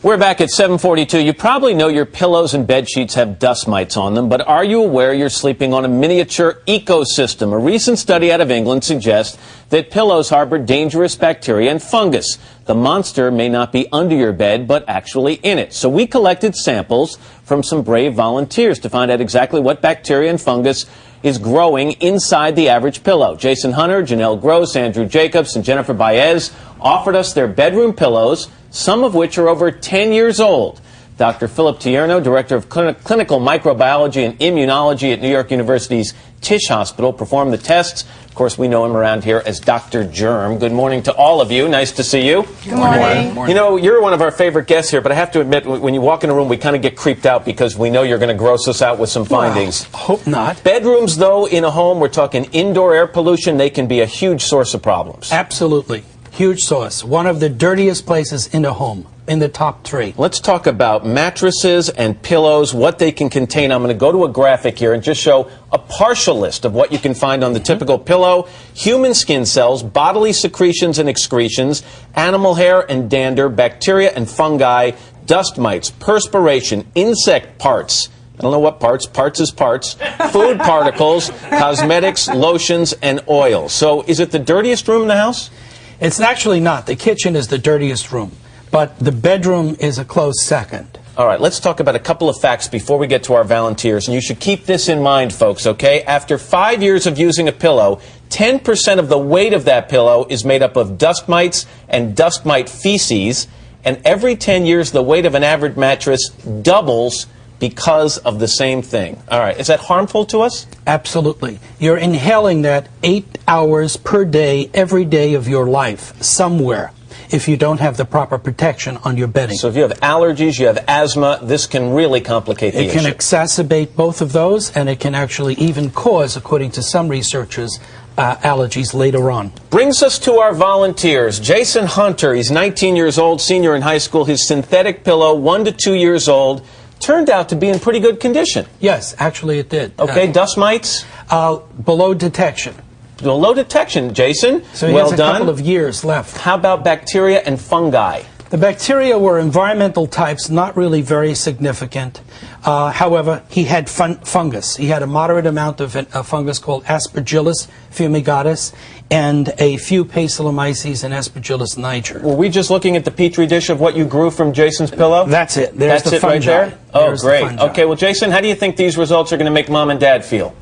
We're back at 7:42. You probably know your pillows and bed sheets have dust mites on them, but are you aware you're sleeping on a miniature ecosystem? A recent study out of England suggests that pillows harbor dangerous bacteria and fungus. The monster may not be under your bed, but actually in it. So we collected samples from some brave volunteers to find out exactly what bacteria and fungus is growing inside the average pillow. Jason Hunter, Janelle Gross, Andrew Jacobs, and Jennifer Baez offered us their bedroom pillows, some of which are over 10 years old. Dr. Philip Tierno, Director of Clinical Microbiology and Immunology at New York University's Tisch Hospital, performed the tests. Of course, we know him around here as Dr. Germ. Good morning to all of you. Nice to see you. Good morning. You know, you're one of our favorite guests here, but I have to admit, when you walk in a room, we kind of get creeped out because we know you're going to gross us out with some findings. Well, hope not. Bedrooms, though, in a home, we're talking indoor air pollution, they can be a huge source of problems. Absolutely. Huge source. One of the dirtiest places in a home, in the top 3. Let's talk about mattresses and pillows, what they can contain. I'm going to go to a graphic here and just show a partial list of what you can find on the typical pillow. Human skin cells, bodily secretions and excretions, animal hair and dander, bacteria and fungi, dust mites, perspiration, insect parts. I don't know what parts. Parts is parts. Food particles, cosmetics, lotions, and oils. So is it the dirtiest room in the house? It's actually not. The kitchen is the dirtiest room, but the bedroom is a close second. All right, let's talk about a couple of facts before we get to our volunteers. And you should keep this in mind, folks, okay? After 5 years of using a pillow, 10% of the weight of that pillow is made up of dust mites and dust mite feces. And every 10 years, the weight of an average mattress doubles because of the same thing. All right, is that harmful to us? Absolutely. You're inhaling that 8 hours per day, every day of your life, somewhere, if you don't have the proper protection on your bedding. So if you have allergies, you have asthma, this can really complicate the issue. It can exacerbate both of those, and it can actually even cause, according to some researchers, allergies later on. Brings us to our volunteers. Jason Hunter, he's 19 years old, senior in high school. His synthetic pillow, 1 to 2 years old, turned out to be in pretty good condition. Yes, actually it did. Okay, dust mites? Below detection. Below detection, Jason. So he well has a done. couple of years left. How about bacteria and fungi? The bacteria were environmental types, not really very significant. However, he had fungus. He had a moderate amount of a fungus called Aspergillus fumigatus and a few Paecilomyces and Aspergillus niger. Were we just looking at the petri dish of what you grew from Jason's pillow? That's it. There's the fungi. Right there? Oh, There's great. the fungi. Okay, well, Jason, how do you think these results are going to make Mom and Dad feel?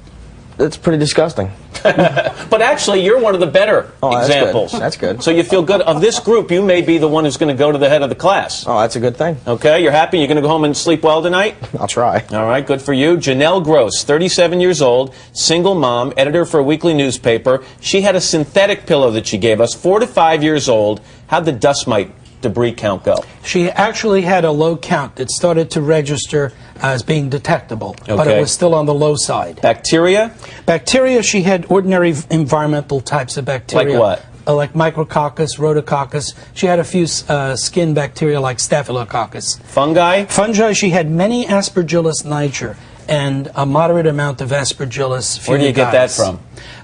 It's pretty disgusting. But actually, you're one of the better examples. That's good. So you feel good. Of this group, you may be the one who's going to go to the head of the class. Oh, that's a good thing. Okay, you're happy? You're going to go home and sleep well tonight? I'll try. All right, good for you. Janelle Gross, 37 years old, single mom, editor for a weekly newspaper. She had a synthetic pillow that she gave us, 4 to 5 years old. How'd the dust mite debris count go? She actually had a low count. It started to register as being detectable, but it was still on the low side. Bacteria? Bacteria, she had ordinary environmental types of bacteria. Like what? Like Micrococcus, Rhodococcus. She had a few skin bacteria like Staphylococcus. Fungi? Fungi, she had many Aspergillus niger and a moderate amount of Aspergillus fumigatus. Where do you get that from?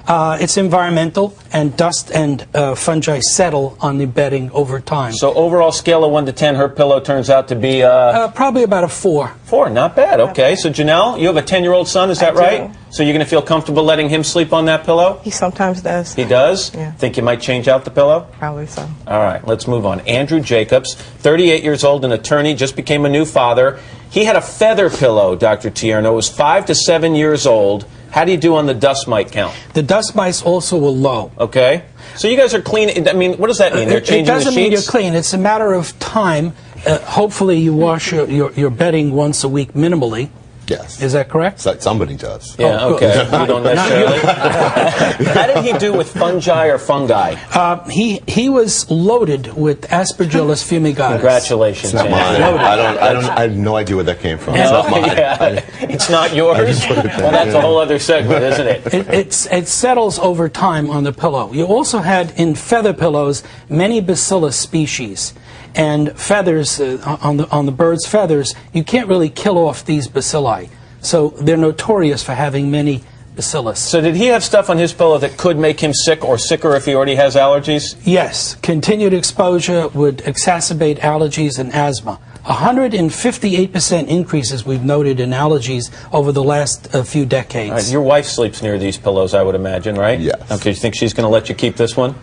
It's environmental, and dust and fungi settle on the bedding over time. So overall scale of 1 to 10, her pillow turns out to be... probably about a 4. 4, not bad. Okay, so Janelle, you have a 10-year-old son, is that right? So you're going to feel comfortable letting him sleep on that pillow? He sometimes does. He does? Yeah. Think you might change out the pillow? Probably so. All right, let's move on. Andrew Jacobs, 38 years old, an attorney, just became a new father. He had a feather pillow, Dr. Tierno, was 5 to 7 years old. How do you do on the dust mite count? The dust mites also were low. Okay. So you guys are clean. I mean, what does that mean? They're changing the sheets? It doesn't mean you're clean. It's a matter of time. Hopefully you wash your bedding once a week minimally. Yes. Is that correct? Somebody does. Yeah, okay. You don't necessarily. How did he do with fungi or fungi? He was loaded with Aspergillus fumigatus. Congratulations. It's not mine. I have no idea where that came from. It's not mine. Yeah. It's not yours? Well, that's a whole other segment, isn't it? It settles over time on the pillow. You also had in feather pillows many bacillus species. And feathers, on the bird's feathers, you can't really kill off these bacilli. So they're notorious for having many bacillus. So did he have stuff on his pillow that could make him sick or sicker if he already has allergies? Yes. Continued exposure would exacerbate allergies and asthma. 158% increases we've noted in allergies over the last few decades. All right, your wife sleeps near these pillows, I would imagine, right? Yes. Okay, you think she's going to let you keep this one?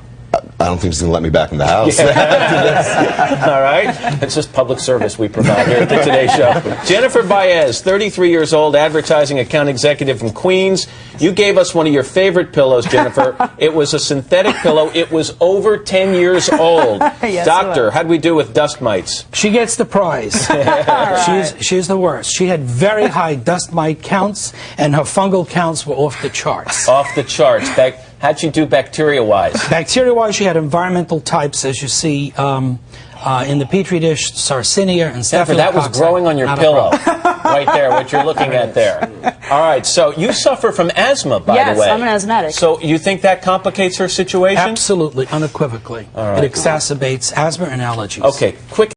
I don't think she's going to let me back in the house. All right. It's just public service we provide here at the Today Show. Jennifer Baez, 33 years old, advertising account executive from Queens. You gave us one of your favorite pillows, Jennifer. It was a synthetic pillow. It was over 10 years old. Yes, Doctor, how'd we do with dust mites? She gets the prize. She's the worst. She had very high dust mite counts, and her fungal counts were off the charts. Off the charts. How'd she do bacteria-wise? Bacteria-wise, she had environmental types, as you see in the Petri dish, Sarsinia and Jennifer, Staphylococci. that was growing on your pillow. Right there, what you're looking at there. All right, so you suffer from asthma, by the way. Yes, I'm an asthmatic. So you think that complicates her situation? Absolutely, unequivocally. All right. It exacerbates asthma and allergies. Okay, quick